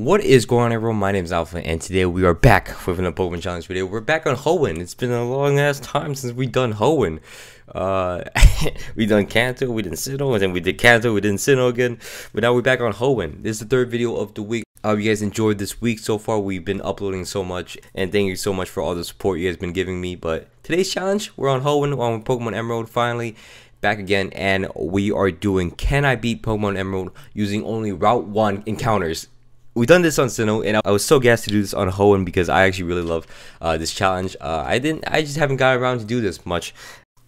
What is going on, everyone? My name is Alpha, and today we are back with an Pokemon Challenge video. We're back on Hoenn. It's been a long ass time since we done Hoenn. We done Kanto, we did Sinnoh, and then we did Kanto, we did Sinnoh again. But now we're back on Hoenn. This is the third video of the week. I hope you guys enjoyed this week so far. We've been uploading so much, and thank you so much for all the support you guys been giving me. But today's challenge, we're on Hoenn, on Pokemon Emerald finally. Back again, and we are doing Can I Beat Pokemon Emerald using only Route 1 encounters. We've done this on Sinnoh, and I was so gassed to do this on Hoenn because I actually really love this challenge. I just haven't got around to do this much,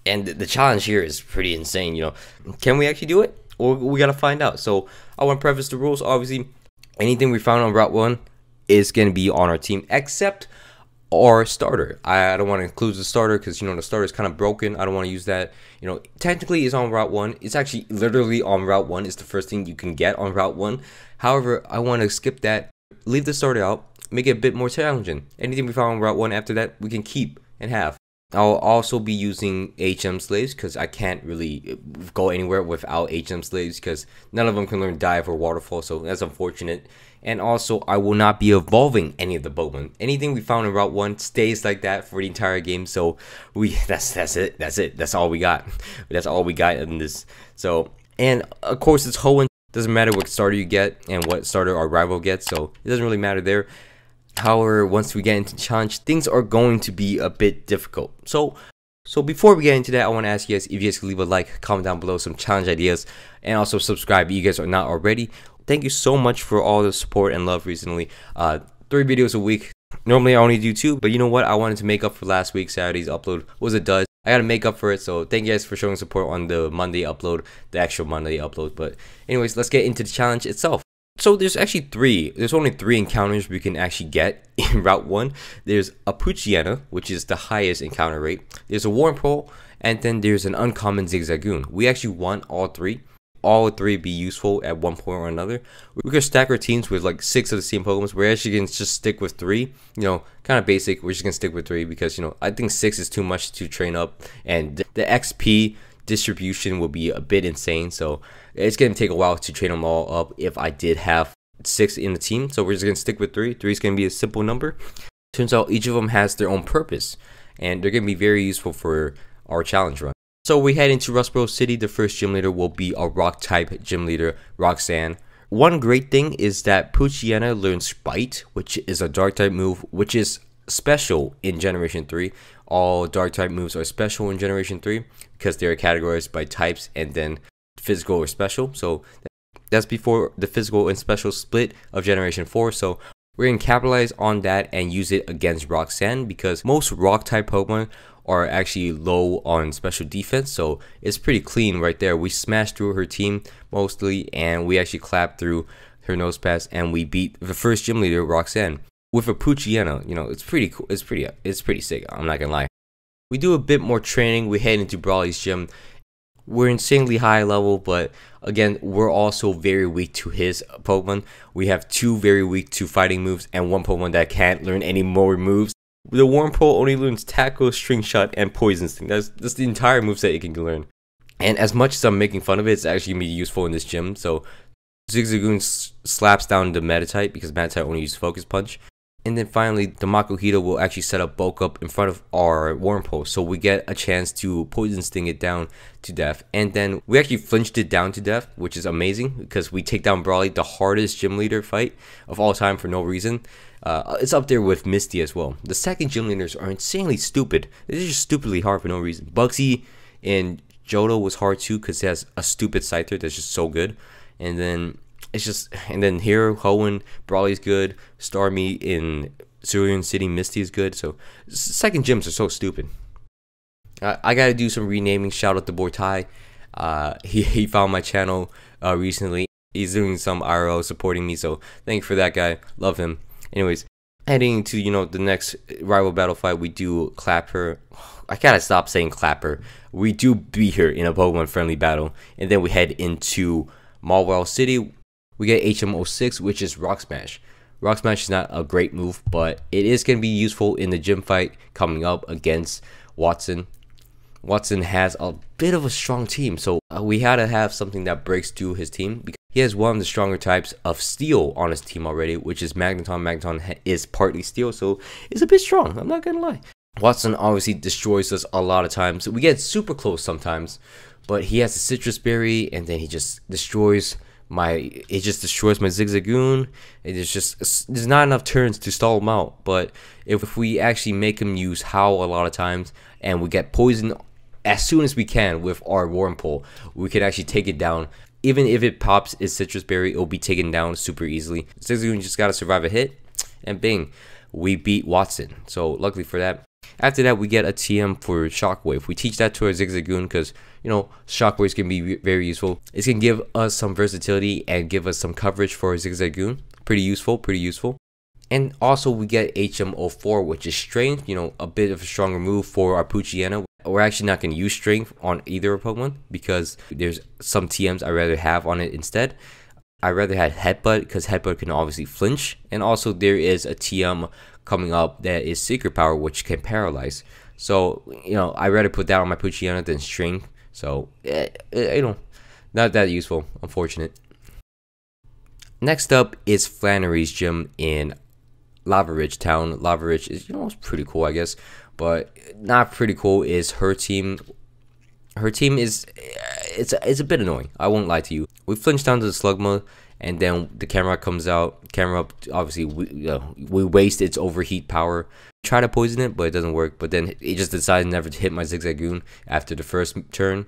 and the challenge here is pretty insane. You know, can we actually do it? Or we gotta find out. So I want to preface the rules. Obviously, anything we found on Route 1 is gonna be on our team, except our starter. I don't want to include the starter because, you know, the starter is kind of broken. I don't want to use that. You know, technically it's on Route 1. It's actually literally on Route 1. It's the first thing you can get on Route 1. However, I want to skip that, leave the starter out, make it a bit more challenging. Anything we found on Route 1 after that, we can keep and have. I'll also be using HM slaves because I can't really go anywhere without HM slaves because none of them can learn dive or waterfall, so that's unfortunate. And also, I will not be evolving any of the Pokemon. Anything we found in Route 1 stays like that for the entire game. So that's it. That's all we got. That's all we got in this. So, and of course, it's Hoenn. Doesn't matter what starter you get and what starter our rival gets. So it doesn't really matter there. However, once we get into the challenge, things are going to be a bit difficult. So before we get into that, I want to ask you guys if you guys could leave a like, comment down below some challenge ideas, and also subscribe if you guys are not already. Thank you so much for all the support and love recently. 3 videos a week. Normally I only do 2, but you know what? I wanted to make up for last week. Saturday's upload was a dud. I gotta make up for it, so thank you guys for showing support on the Monday upload, the actual Monday upload. But anyways, let's get into the challenge itself. So there's only 3 encounters we can actually get in Route 1. There's a Poochyena, which is the highest encounter rate. There's a Warmpole, and then there's an uncommon Zigzagoon. We actually want all 3. All 3 be useful at one point or another. We could stack our teams with like 6 of the same Pokemon. We're actually gonna just stick with 3. You know, kind of basic. We're just gonna stick with 3 because, you know, I think 6 is too much to train up, and the XP distribution will be a bit insane. So it's gonna take a while to train them all up if I did have 6 in the team. So we're just gonna stick with 3. 3 is gonna be a simple number. Turns out each of them has their own purpose, and they're gonna be very useful for our challenge run. So we head into Rustboro City. The first gym leader will be a rock type gym leader, Roxanne. One great thing is that Poochyena learns Bite, which is a dark type move, which is special in Generation 3. All dark type moves are special in Generation 3 because they are categorized by types and then physical or special. So that's before the physical and special split of Generation 4. So we're going to capitalize on that and use it against Roxanne because most rock type Pokemon are actually low on special defense, so it's pretty clean right there. We smashed through her team mostly, and we actually clapped through her nose pass, and we beat the first gym leader, Roxanne, with a Poochyena. You know, it's pretty cool. It's pretty sick. I'm not gonna lie. We do a bit more training. We head into Brawly's gym. We're insanely high level, but again, we're also very weak to his Pokemon. We have 2 very weak to fighting moves, and 1 Pokemon that can't learn any more moves. The Warmpole only learns Tackle, String Shot, and Poison Sting. That's the entire moveset it can learn. And as much as I'm making fun of it, it's actually going to be useful in this gym. So Zigzagoon slaps down the Meta-type because Meta-type only uses Focus Punch. And then finally, the Makuhita will actually set up Bulk Up in front of our Warmpole, so we get a chance to Poison Sting it down to death. And then we actually flinched it down to death, which is amazing because we take down Brawly, the hardest gym leader fight of all time for no reason. It's up there with Misty as well. The second gym leaders are insanely stupid. They're just stupidly hard for no reason. Bugsy and Johto was hard too because it has a stupid Scyther that's just so good. And then here Hoenn, Brawly's good. Starmie in Cerulean City, Misty is good. So second gyms are so stupid. I gotta do some renaming. Shout out to Bortai. He found my channel recently. He's doing some IRL supporting me, so thank you for that, guy. Love him. Anyways, heading to, you know, the next rival battle fight, we do clap her. I gotta stop saying clap her. We do beat her in a Pokemon friendly battle, and then we head into Mawwell City. We get HM06, which is Rock Smash. Rock Smash is not a great move, but it is going to be useful in the gym fight coming up against Watson. Watson has a bit of a strong team, so we had to have something that breaks through his team because He has one of the stronger types of steel on his team already, which is Magneton. Magneton is partly steel, so it's a bit strong, I'm not gonna lie. Watson obviously destroys us a lot of times. We get super close sometimes, but he has a citrus berry, and then he just destroys my Zigzagoon. There's not enough turns to stall him out. But if we actually make him use Howl a lot of times, and we get poisoned as soon as we can with our Wormpole, we can actually take it down. Even if it pops its citrus berry, it'll be taken down super easily. Zigzagoon just gotta survive a hit, and bing, we beat Watson. So luckily for that. After that, we get a TM for Shockwave. We teach that to our Zigzagoon because, you know, Shockwaves can be very useful. It's going to give us some versatility and give us some coverage for our Zigzagoon. Pretty useful, pretty useful. And also, we get HM04, which is Strength, you know, a bit of a stronger move for our Poochyena. We're actually not going to use Strength on either Pokemon because there's some TMs I'd rather have on it instead. I'd rather have Headbutt because Headbutt can obviously flinch. And also, there is a TM coming up that is Secret Power, which can paralyze. So, you know, I'd rather put that on my Poochyena than Strength. So, you know, not that useful, unfortunate. Next up is Flannery's gym in Lava Ridge Town. Lava Ridge is, you know, it's pretty cool, I guess. But not pretty cool is her team. Her team is, it's a bit annoying. I won't lie to you. We flinch down to the Slugma, and then the camera comes out. Camera up, obviously, we waste its overheat power. Try to poison it, but it doesn't work. But then it just decides never to hit my Zigzagoon after the first turn.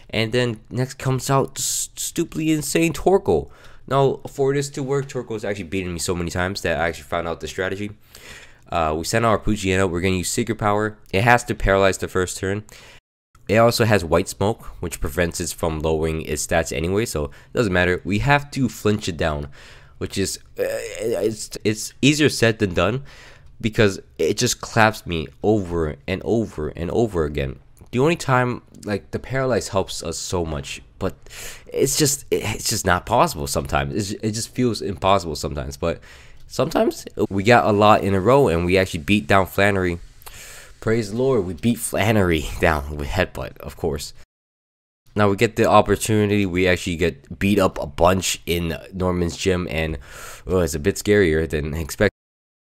And then next comes out stupidly insane Torkoal. Now, for this to work, Torkoal is actually beating me so many times that I actually found out the strategy. We send out our Poochyena. We're going to use Secret Power. It has to paralyze the first turn. It also has White Smoke, which prevents it from lowering its stats anyway, so it doesn't matter. We have to flinch it down, which is it's easier said than done because it just claps me over and over and over again. The only time, like, the paralyze helps us so much, but it's just not possible sometimes. It just feels impossible sometimes, but sometimes we got a lot in a row and we actually beat down Flannery. Praise the Lord, we beat Flannery down with Headbutt, of course. Now we get the opportunity, we actually get beat up a bunch in Norman's gym, and it's a bit scarier than expected.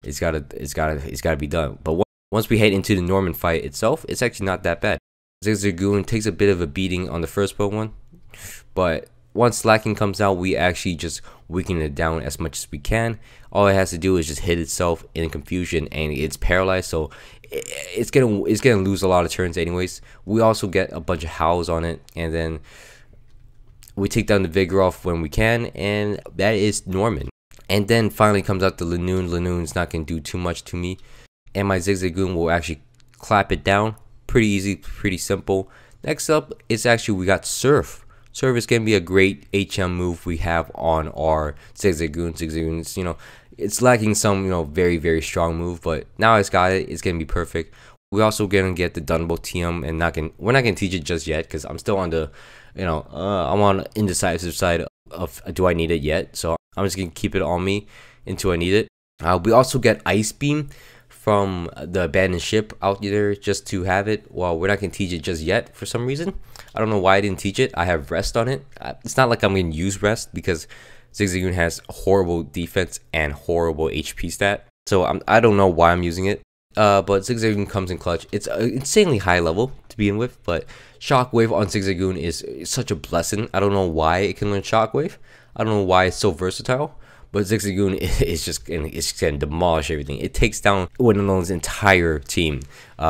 It's gotta be done. But once we head into the Norman fight itself, it's actually not that bad. Zigzagoon takes a bit of a beating on the first Pokemon, but once Slacking comes out, we actually just weaken it down as much as we can. All it has to do is just hit itself in confusion, and it's paralyzed, so it's gonna lose a lot of turns anyways. We also get a bunch of howls on it, and then we take down the Vigoroth when we can, and that is Norman. And then finally comes out the Lanoon. Lanoon's not gonna do too much to me, and my Zigzagoon will actually clap it down. Pretty easy, pretty simple. Next up is actually we got Surf. Surf is going to be a great HM move we have on our Zigzagoon. Zigzagoon's, you know, it's lacking some, you know, very, very strong move, but now it's got it. It's going to be perfect. We're also going to get the Dunbo TM, and we're not going to teach it just yet because I'm still on the, you know, I'm on the indecisive side of do I need it yet. So I'm just going to keep it on me until I need it. We also get Ice Beam from the abandoned ship out there just to have it. Well, we're not going to teach it just yet for some reason. I don't know why I didn't teach it. I have Rest on it. It's not like I'm going to use Rest because Zigzagoon has horrible defense and horrible HP stat. So I don't know why I'm using it. But Zigzagoon comes in clutch. It's insanely high level to begin with, but Shockwave on Zigzagoon is such a blessing. I don't know why it can learn Shockwave. I don't know why it's so versatile. But Zigzagoon is just going to demolish everything. It takes down Winnono's entire team.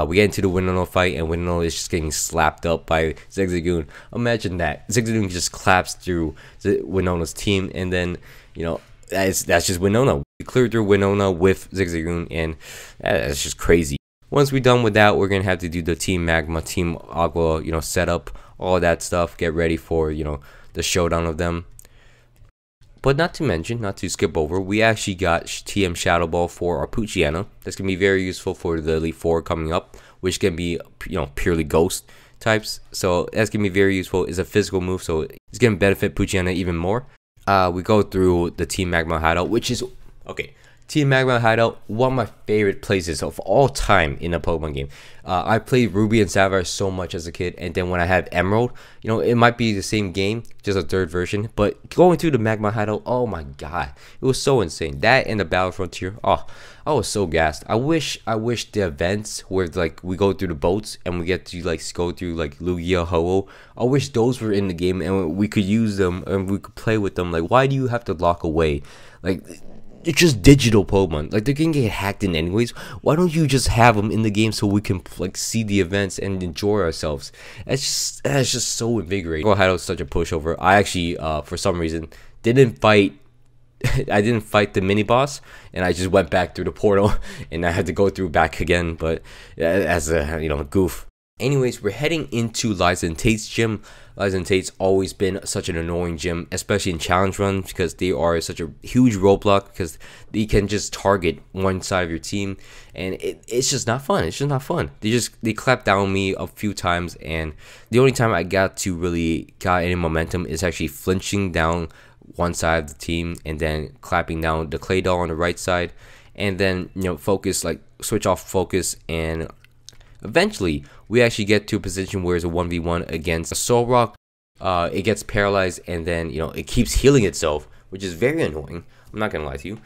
We get into the Winnono fight, and Winnono is just getting slapped up by Zigzagoon. Imagine that. Zigzagoon just claps through Winnono's team, and then, you know, that's just Winnono. We cleared through Winnono with Zigzagoon, and that's just crazy. Once we're done with that, we're going to have to do the Team Magma, Team Aqua, you know, setup, all that stuff. Get ready for, you know, the showdown of them. But not to mention, not to skip over, we actually got TM Shadow Ball for our Poochyena. That's going to be very useful for the Elite Four coming up, which can be, you know, purely ghost types. So that's going to be very useful. It's a physical move, so it's going to benefit Poochyena even more. We go through the Team Magma Hideout, which is, okay, Team Magma Hideout, one of my favorite places of all time in a Pokemon game. I played Ruby and Sapphire so much as a kid, and then when I had Emerald, you know, it might be the same game, just a third version, but going through the Magma Hideout, oh my god, it was so insane. That and the Battle Frontier, oh, I was so gassed. I wish the events where like we go through the boats and we get to like go through like Lugia, Ho-Oh, I wish those were in the game and we could use them and we could play with them. Like, why do you have to lock away? Like, it's just digital Pokemon. Like, they're gonna get hacked in anyways. Why don't you just have them in the game so we can like see the events and enjoy ourselves? That's just so invigorating. Magma Hideout is such a pushover. I actually for some reason didn't fight. I didn't fight the mini boss, and I just went back through the portal, and I had to go through back again. But as a, you know, goof. Anyways, we're heading into Liza and Tate's gym. Liza and Tate's always been such an annoying gym, especially in challenge runs, because they are such a huge roadblock, because they can just target one side of your team, and it's just not fun. It's just not fun. They clapped down on me a few times, and the only time I got any momentum is actually flinching down one side of the team and then clapping down the clay doll on the right side, and then, you know, switch off focus, and eventually we actually get to a position where it's a 1v1 against a Solrock. It gets paralyzed, and then, you know, it keeps healing itself, which is very annoying. I'm not gonna lie to you.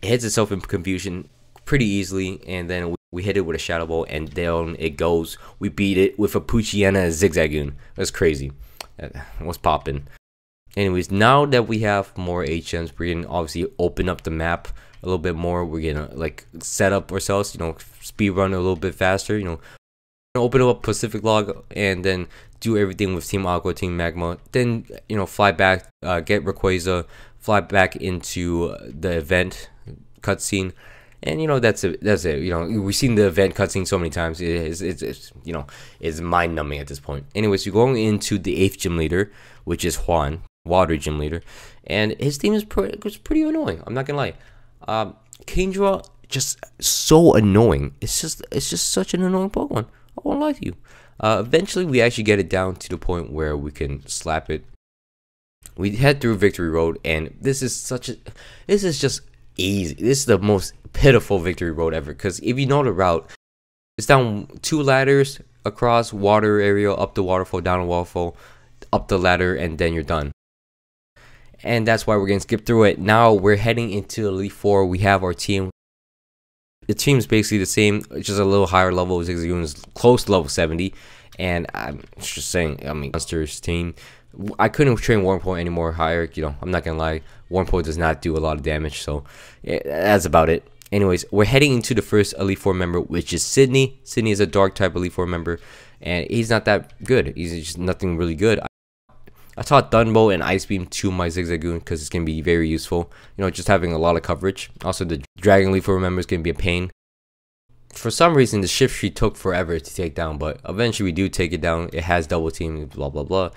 It hits itself in confusion pretty easily, and then we hit it with a Shadow Ball, and down it goes. We beat it with a Poochyena Zigzagoon. That's crazy. What's poppin'? Anyways, now that we have more HMs, we're gonna obviously open up the map a little bit more. We're gonna like set up ourselves, you know, speed run a little bit faster, you know, open up Pacific Log, and then do everything with Team Aqua, Team Magma. Then, you know, fly back, get Rayquaza, fly back into the event cutscene, and, you know, that's it. You know, we've seen the event cutscene so many times. It's you know, it's mind numbing at this point. Anyways, we're going into the 8th gym leader, which is Juan, water gym leader, and his team is pretty annoying. I'm not gonna lie. Kingdra, just so annoying. It's just such an annoying Pokemon. I won't lie to you. Eventually, we actually get it down to the point where we can slap it. We head through Victory Road, and this is just easy. This is the most pitiful Victory Road ever, because if you know the route, it's down 2 ladders across water area, up the waterfall, down a waterfall, up the ladder, and then you're done. And that's why we're gonna skip through it. Now we're heading into Elite Four. We have our team. The team's basically the same, just a little higher level. Zigzagoon is close to level 70, and I'm just saying, I mean, Monsters team. I couldn't train Warmpoint any more higher. You know, I'm not gonna lie. Warmpoint does not do a lot of damage, so yeah, that's about it. Anyways, we're heading into the first Elite Four member, which is Sydney. Sydney is a Dark type Elite Four member, and he's not that good. He's just nothing really good. I taught Thunderbolt and Ice Beam to my Zigzagoon because it's going to be very useful. You know, just having a lot of coverage. Also, the Dragon Leaf for members is going to be a pain. For some reason, the Shift Tree took forever to take down, but eventually we do take it down. It has double team, blah, blah, blah.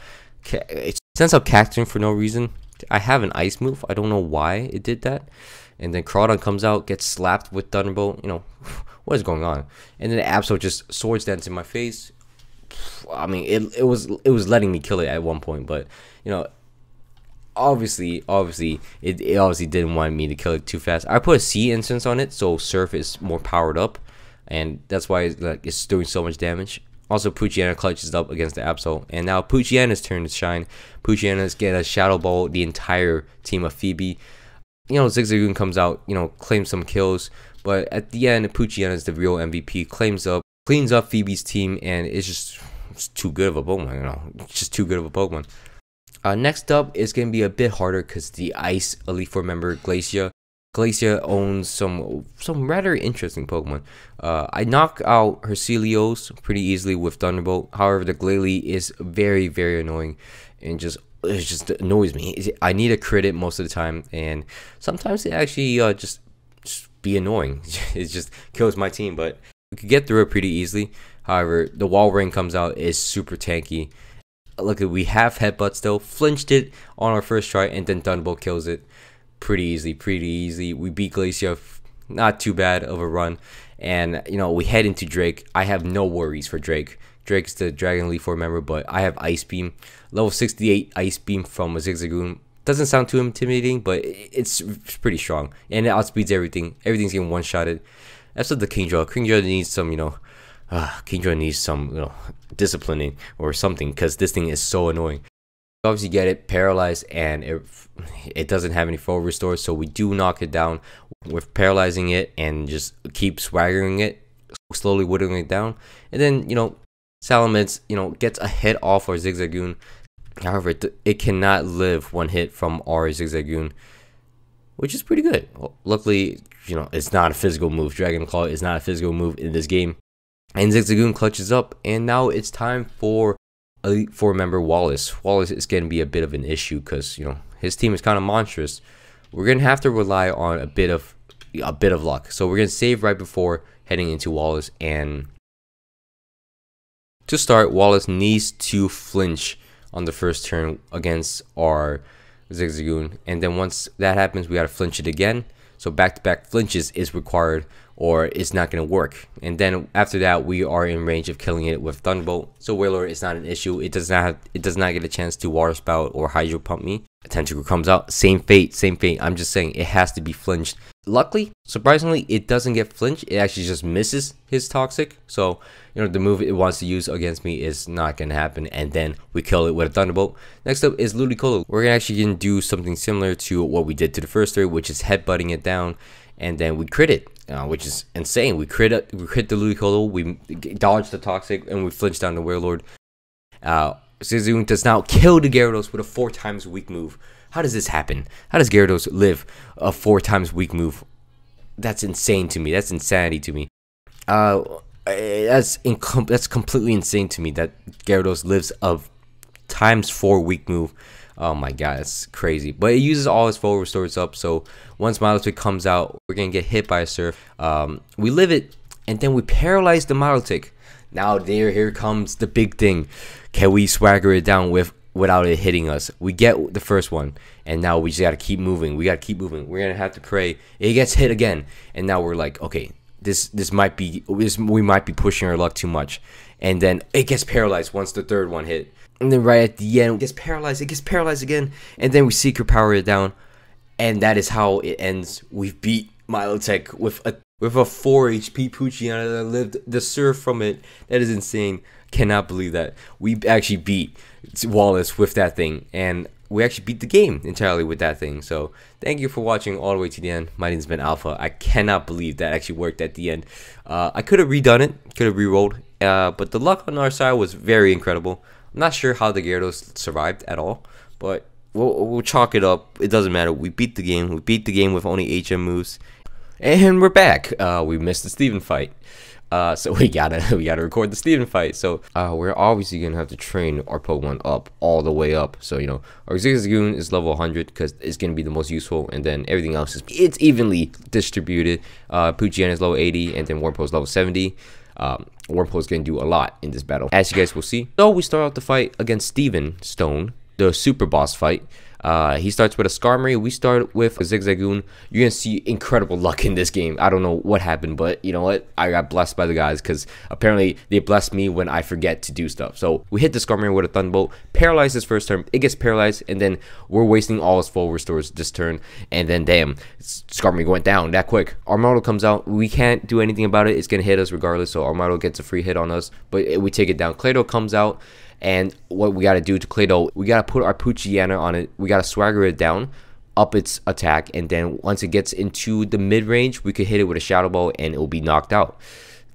It sends out Cacturne for no reason. I have an Ice move. I don't know why it did that. And then Crawdon comes out, gets slapped with Thunderbolt. You know, what is going on? And then the Absol just swords dance in my face. I mean, it was letting me kill it at one point, but, you know, obviously it obviously didn't want me to kill it too fast. I put a Sea Instance on it, so Surf is more powered up, and that's why it's doing so much damage. Also, Poochyena clutches up against the Absol, and now Poochyena's turn to shine. Poochyena's getting a Shadow Ball the entire team of Phoebe. You know, Zigzagoon comes out, you know, claims some kills, but at the end, Poochyena's the real MVP, cleans up Phoebe's team, and it's too good of a Pokemon, you know. It's just too good of a Pokemon. Next up is going to be a bit harder because the Ice Elite Four member, Glacia. Glacia owns some rather interesting Pokemon. I knock out her Celios pretty easily with Thunderbolt. However, the Glalie is very, very annoying, and it just annoys me. I need to crit it most of the time, and sometimes it actually just be annoying. It just kills my team, but we could get through it pretty easily. However, the Wall Ring comes out, is super tanky. Look, we have Headbutt still, flinched it on our first try, and then Thunderbolt kills it pretty easy. We beat Glacia, not too bad of a run, and, you know, we head into Drake. I have no worries for Drake. Drake's the Dragon Leaf 4 member, but I have Ice Beam, level 68 Ice Beam from a Zigzagoon. Doesn't sound too intimidating, but it's pretty strong, and it outspeeds everything. Everything's getting one-shotted. That's what the Kingdra. Kingdra needs some, Kingdra needs some, disciplining or something, because this thing is so annoying. Obviously get it paralyzed, and it doesn't have any full restore, so we do knock it down with paralyzing it and just keep swaggering it, slowly whittling it down. And then Salamence gets a hit off our Zigzagoon. However, it cannot live one hit from our Zigzagoon, which is pretty good. Well, luckily, it's not a physical move. Dragon Claw is not a physical move in this game. And Zigzagoon clutches up, and now it's time for Elite Four member Wallace. Wallace is going to be a bit of an issue because his team is kind of monstrous. We're going to have to rely on a bit of luck. So we're going to save right before heading into Wallace. And to start, Wallace needs to flinch on the first turn against our Zigzagoon, and then once that happens, we got to flinch it again. So back-to-back flinches is required, or it's not going to work. And then after that, we are in range of killing it with Thunderbolt. So Wailord is not an issue. It does not get a chance to Water Spout or Hydro Pump me. A Tentacle comes out, same fate. I'm just saying it has to be flinched. Luckily, surprisingly, it doesn't get flinched. It actually just misses his Toxic. So the move it wants to use against me is not going to happen. And then we kill it with a Thunderbolt. Next up is Ludicolo. We're actually going to do something similar to what we did to the first three, which is headbutting it down. And then we crit it, which is insane. We crit the Ludicolo, we dodge the Toxic, and we flinch down the Wailord. Zigzagoon does now kill the Gyarados with a 4 times weak move. How does this happen? How does Gyarados live a 4 times weak move? That's insane to me. That's insanity to me. That's completely insane to me that Gyarados lives a ×4 weak move. Oh my god, that's crazy. But it uses all its full restores up, so once Milotic comes out, we're gonna get hit by a Surf. We live it, and then we paralyze the Milotic. Now here comes the big thing. Can we swagger it down without it hitting us? We get the first one, and now we just gotta keep moving. We're gonna have to pray it gets hit again, and now we're like, okay, we might be pushing our luck too much. And then it gets paralyzed once the third one hit. And then right at the end, it gets paralyzed again. And then we Secret Power it down. And that is how it ends. We've beat Milotic with a 4 HP Poochyena that lived the Surf from it. That is insane. Cannot believe that. We actually beat Wallace with that thing. And we actually beat the game entirely with that thing. So thank you for watching all the way to the end. My name's been Alpha. I cannot believe that actually worked at the end. I could have redone it, could have re-rolled, but the luck on our side was very incredible. I'm not sure how the Gyarados survived at all, but we'll chalk it up. It doesn't matter. We beat the game. We beat the game with only HM moves, and we're back. We missed the Steven fight. So we gotta record the Steven fight. So we're obviously gonna have to train our Pokemon up all the way up. So our Zigzagoon is level 100 because it's gonna be the most useful, and then everything else it's evenly distributed. Poochyena is level 80, and then Wurmple is level 70. Wurmple is gonna do a lot in this battle, as you guys will see. So we start out the fight against Steven Stone, the super boss fight. He starts with a Skarmory. We start with a Zigzagoon. You're gonna see incredible luck in this game. I don't know what happened, but you know what? I got blessed by the guys because apparently they bless me when I forget to do stuff. So we hit the Skarmory with a Thunderbolt, paralyze his first turn. It gets paralyzed, and then we're wasting all his full restores this turn. And then damn, Skarmory went down that quick. Armaldo comes out. We can't do anything about it. It's gonna hit us regardless. So Armaldo gets a free hit on us, but we take it down. Clado comes out. And what we got to do to Clado, we got to put our Poochyena on it. We got to swagger it down, up its attack. And then once it gets into the mid-range, we could hit it with a Shadow Ball and it will be knocked out.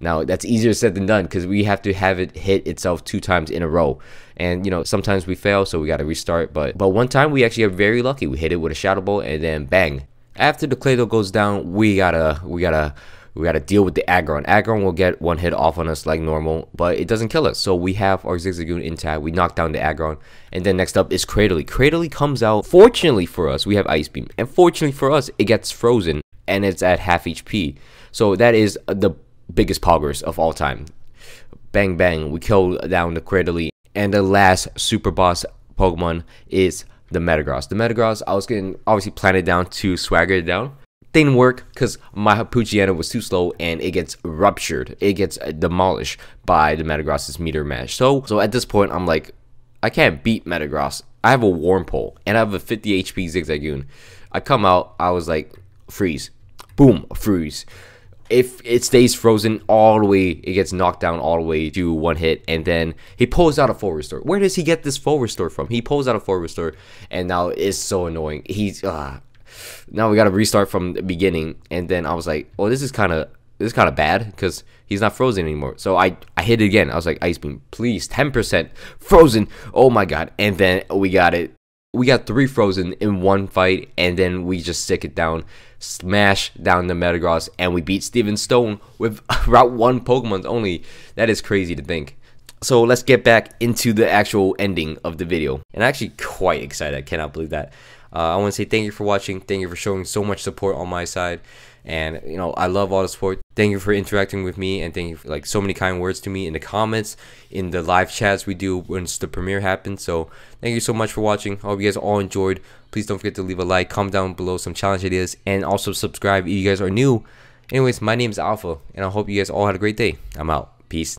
Now, that's easier said than done because we have to have it hit itself 2 times in a row. And, sometimes we fail, so we got to restart. But one time, we actually are very lucky. We hit it with a Shadow Ball and then bang. After the Clado goes down, we gotta deal with the Aggron. Aggron will get 1 hit off on us like normal, but it doesn't kill us. So we have our Zigzagoon intact. We knock down the Aggron. And then next up is Cradily. Cradily comes out. Fortunately for us, we have Ice Beam. And fortunately for us, it gets frozen. And it's at half HP. So that is the biggest poggers of all time. Bang, bang. We kill down the Cradily. And the last super boss Pokemon is the Metagross. The Metagross, I was going to obviously plan it down to swagger it down. Didn't work because my Poochyena was too slow and it gets ruptured. It gets demolished by the Metagross's Meteor Mash. So at this point, I'm like, I can't beat Metagross. I have a Warm Pole and I have a 50 HP Zigzagoon. I come out, I was like, freeze. Boom, freeze. If it stays frozen all the way, it gets knocked down all the way to one hit, and then he pulls out a full restore. Where does he get this full restore from? He pulls out a full restore, and now it's so annoying. He's now we gotta restart from the beginning, and then I was like, oh, this is kind of bad because he's not frozen anymore. So I hit it again. I was like, Ice Beam, please, 10% frozen. Oh my god! And then we got it. We got 3 frozen in one fight, and then we just stick it down, smash down the Metagross, and we beat Steven Stone with Route 1 Pokemons only. That is crazy to think. So let's get back into the actual ending of the video. And I'm actually quite excited. I cannot believe that. I want to say thank you for watching. Thank you for showing so much support on my side. And you know, I love all the support. Thank you for interacting with me, and thank you for like so many kind words to me in the comments, in the live chats we do once the premiere happens. So thank you so much for watching. I hope you guys all enjoyed. Please don't forget to leave a like, comment down below some challenge ideas, and also subscribe if you guys are new. Anyways, my name is Alpha, and I hope you guys all had a great day. I'm out. Peace.